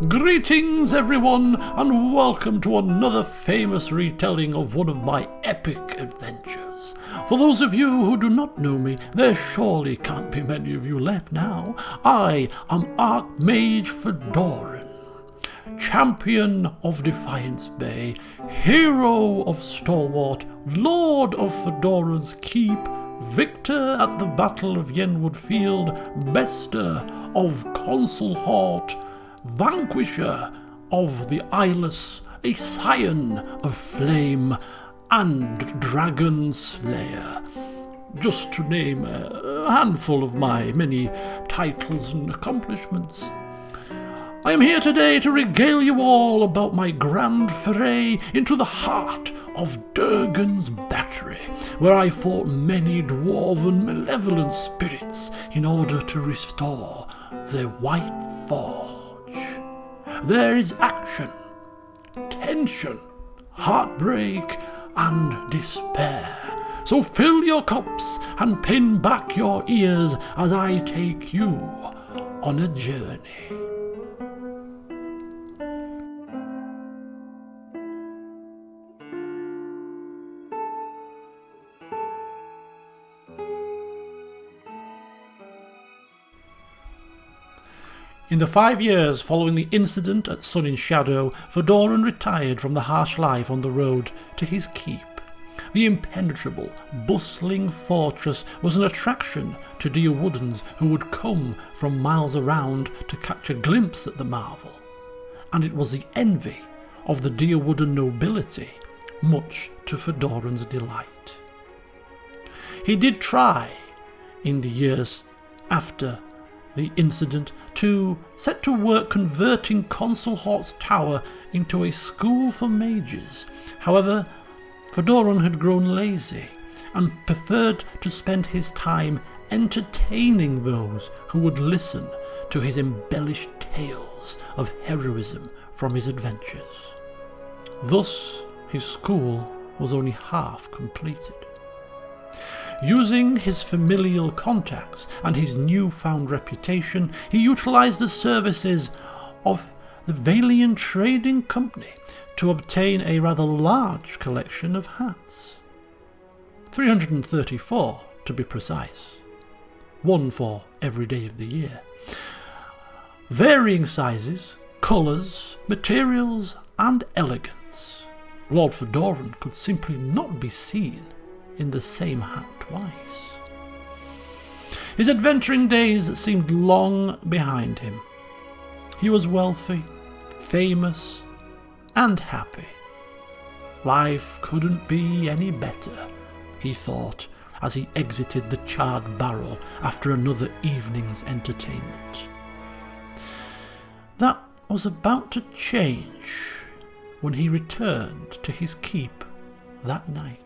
Greetings everyone, and welcome to another famous retelling of one of my epic adventures. For those of you who do not know me, there surely can't be many of you left now. I am Archmage Fedoran, champion of Defiance Bay, hero of Stalwart, lord of Fedoran's Keep, victor at the Battle of Yenwood Field, bester of Consul Halt, vanquisher of the Eyeless, a scion of flame, and dragon slayer. Just to name a handful of my many titles and accomplishments. I am here today to regale you all about my grand foray into the heart of Durgan's Battery, where I fought many dwarven malevolent spirits in order to restore their white forge. There is action, tension, heartbreak, and despair. So fill your cups and pin back your ears as I take you on a journey. In the 5 years following the incident at Sun in Shadow, Fedoran retired from the harsh life on the road to his keep. The impenetrable, bustling fortress was an attraction to Deerwoodans who would come from miles around to catch a glimpse at the marvel, and it was the envy of the Deerwoodan nobility, much to Fedoran's delight. He did try, in the years after the incident, to set to work converting Consul Halt's tower into a school for mages. However, Fedoran had grown lazy and preferred to spend his time entertaining those who would listen to his embellished tales of heroism from his adventures. Thus, his school was only half completed. Using his familial contacts and his newfound reputation, he utilised the services of the Valian Trading Company to obtain a rather large collection of hats. 334 to be precise. One for every day of the year. Varying sizes, colours, materials and elegance. Lord Fedoran could simply not be seen in the same hat twice. His adventuring days seemed long behind him. He was wealthy, famous, and happy. Life couldn't be any better, he thought, as he exited the charred barrel after another evening's entertainment. That was about to change when he returned to his keep that night.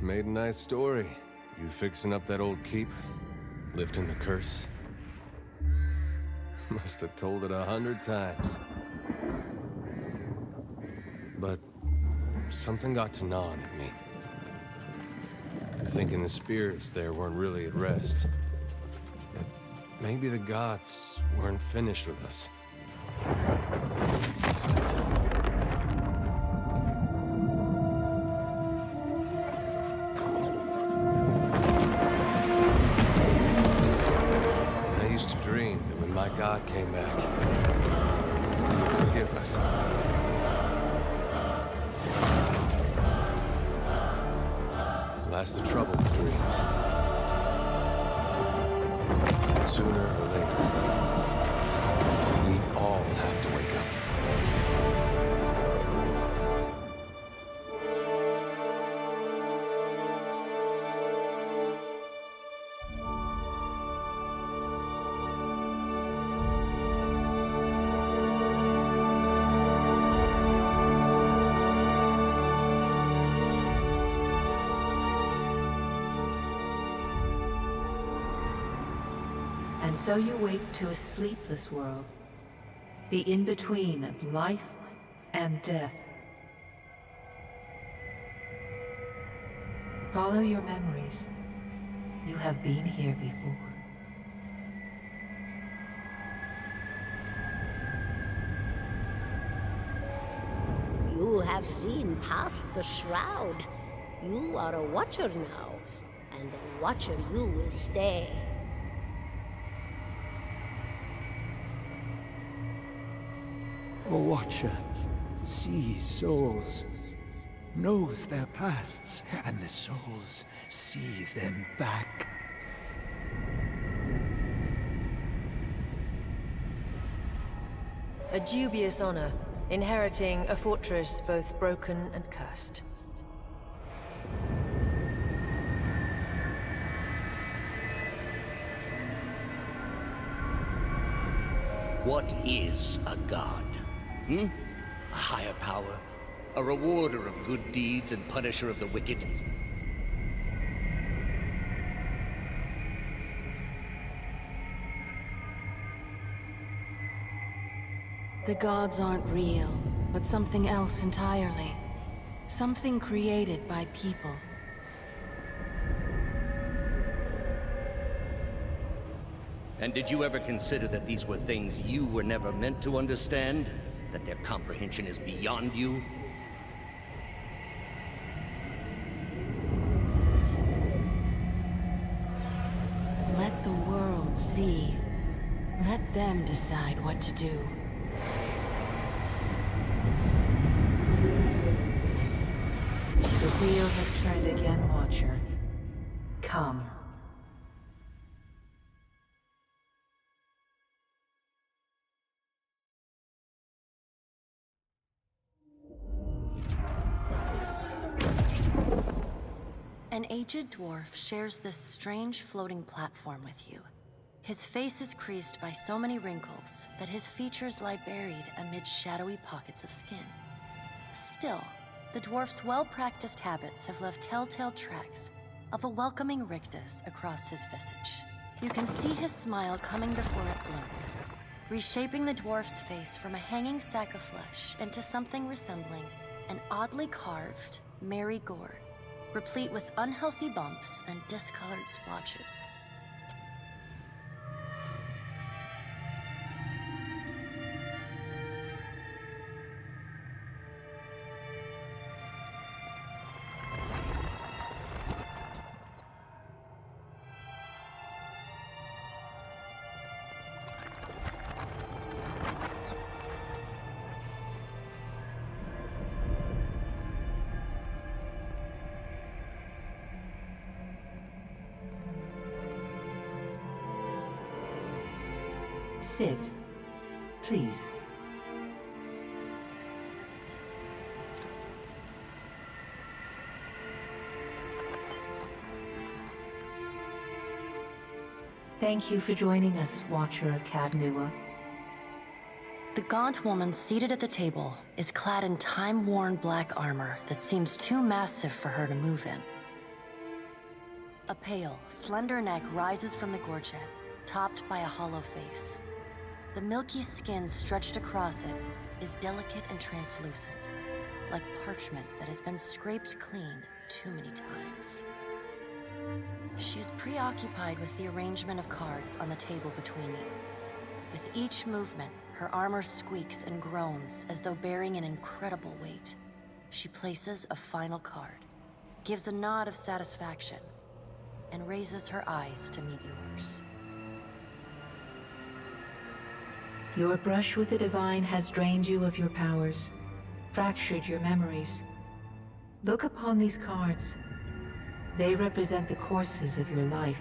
Made a nice story. You fixing up that old keep? Lifting the curse? Must have told it 100 times. But something got to gnawing at me. Thinking the spirits there weren't really at rest. That maybe the gods weren't finished with us. My God came back. He would forgive us. Last the trouble with dreams. Sooner or later, we all have to wake up. And so you wake to a sleepless world, the in-between of life and death. Follow your memories. You have been here before. You have seen past the shroud. You are a watcher now, and a watcher you will stay. A watcher sees souls, knows their pasts, and the souls see them back. A dubious honor, inheriting a fortress both broken and cursed. What is a god? A higher power? A rewarder of good deeds and punisher of the wicked? The gods aren't real, but something else entirely. Something created by people. And did you ever consider that these were things you were never meant to understand? That their comprehension is beyond you? Let the world see. Let them decide what to do. The wheel has turned again, Watcher. Come. An aged dwarf shares this strange floating platform with you. His face is creased by so many wrinkles that his features lie buried amid shadowy pockets of skin. Still, the dwarf's well-practiced habits have left telltale tracks of a welcoming rictus across his visage. You can see his smile coming before it blooms, reshaping the dwarf's face from a hanging sack of flesh into something resembling an oddly carved, merry gourd, replete with unhealthy bumps and discolored splotches. Sit, please. Thank you for joining us, Watcher of Cadnua. The gaunt woman seated at the table is clad in time-worn black armor that seems too massive for her to move in. A pale, slender neck rises from the gorget, topped by a hollow face. The milky skin stretched across it is delicate and translucent, like parchment that has been scraped clean too many times. She is preoccupied with the arrangement of cards on the table between you. With each movement, her armor squeaks and groans as though bearing an incredible weight. She places a final card, gives a nod of satisfaction, and raises her eyes to meet yours. Your brush with the divine has drained you of your powers, fractured your memories. Look upon these cards. They represent the courses of your life.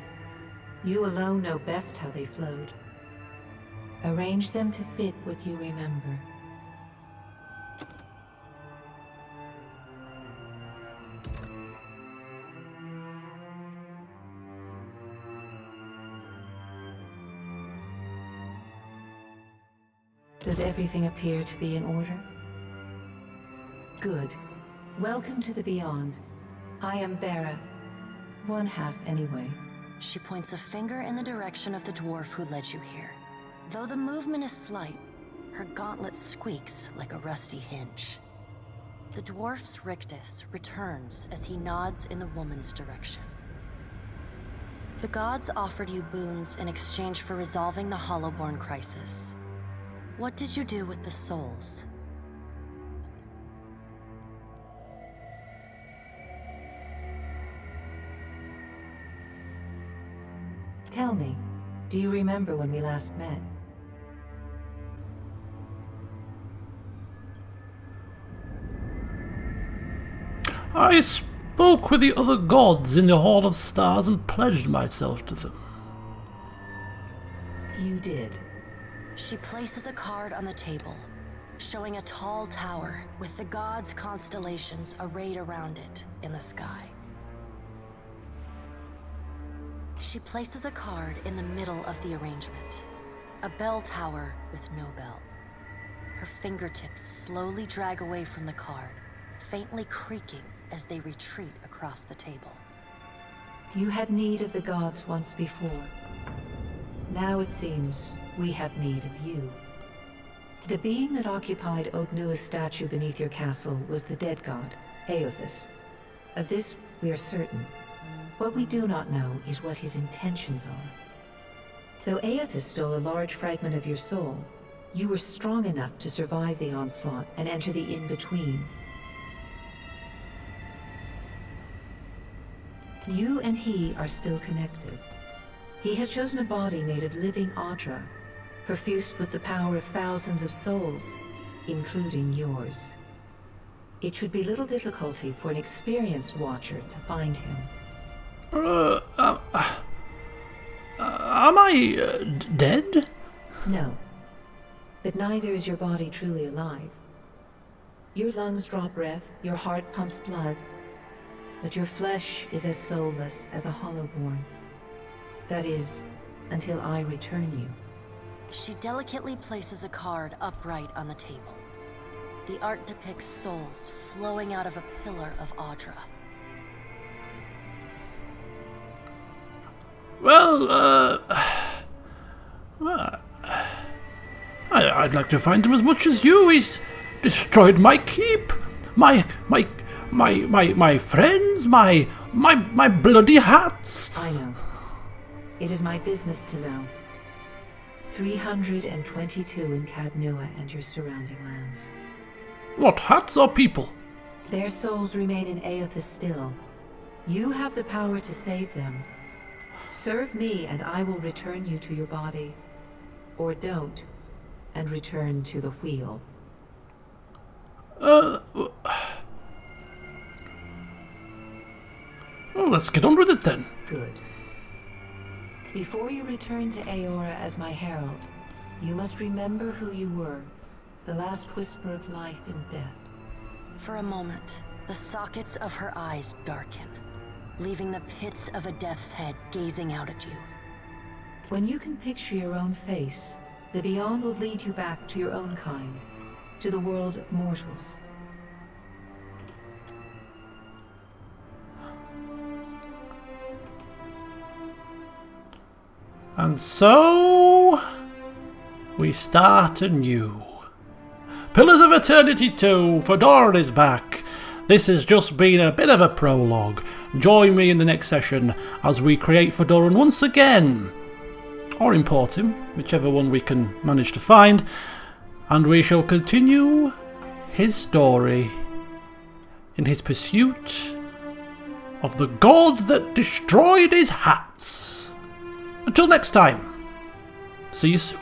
You alone know best how they flowed. Arrange them to fit what you remember. Does everything appear to be in order? Good. Welcome to the Beyond. I am Berath. One half, anyway. She points a finger in the direction of the dwarf who led you here. Though the movement is slight, her gauntlet squeaks like a rusty hinge. The dwarf's rictus returns as he nods in the woman's direction. The gods offered you boons in exchange for resolving the Hollowborn crisis. What did you do with the souls? Tell me, do you remember when we last met? I spoke with the other gods in the Hall of Stars and pledged myself to them. You did. She places a card on the table, showing a tall tower with the gods' constellations arrayed around it in the sky. She places a card in the middle of the arrangement, a bell tower with no bell. Her fingertips slowly drag away from the card, faintly creaking as they retreat across the table. You had need of the gods once before. Now it seems we have need of you. The being that occupied Odnua's statue beneath your castle was the dead god, Aothis. Of this we are certain. What we do not know is what his intentions are. Though Aothis stole a large fragment of your soul, you were strong enough to survive the onslaught and enter the in-between. You and he are still connected. He has chosen a body made of living Audra, perfused with the power of thousands of souls, including yours. It should be little difficulty for an experienced watcher to find him. Am I dead? No, but neither is your body truly alive. Your lungs draw breath, your heart pumps blood, but your flesh is as soulless as a Hollowborn. That is, until I return you. She delicately places a card upright on the table. The art depicts souls flowing out of a pillar of Audra. Well, I'd like to find him as much as you. He's destroyed my keep, my friends, my bloody hats. I know. It is my business to know. 322 in Cadnua and your surrounding lands. What, hats or people? Their souls remain in Aothis still. You have the power to save them. Serve me and I will return you to your body. Or don't, and return to the wheel. Well, let's get on with it then. Good. Before you return to Aora as my herald, you must remember who you were, the last whisper of life and death. For a moment, the sockets of her eyes darken, leaving the pits of a death's head gazing out at you. When you can picture your own face, the Beyond will lead you back to your own kind, to the world of mortals. And so we start anew. Pillars of Eternity 2, Fedoran is back. This has just been a bit of a prologue. Join me in the next session as we create Fedoran once again. Or import him, whichever one we can manage to find. And we shall continue his story in his pursuit of the god that destroyed his hats. Until next time, see you soon.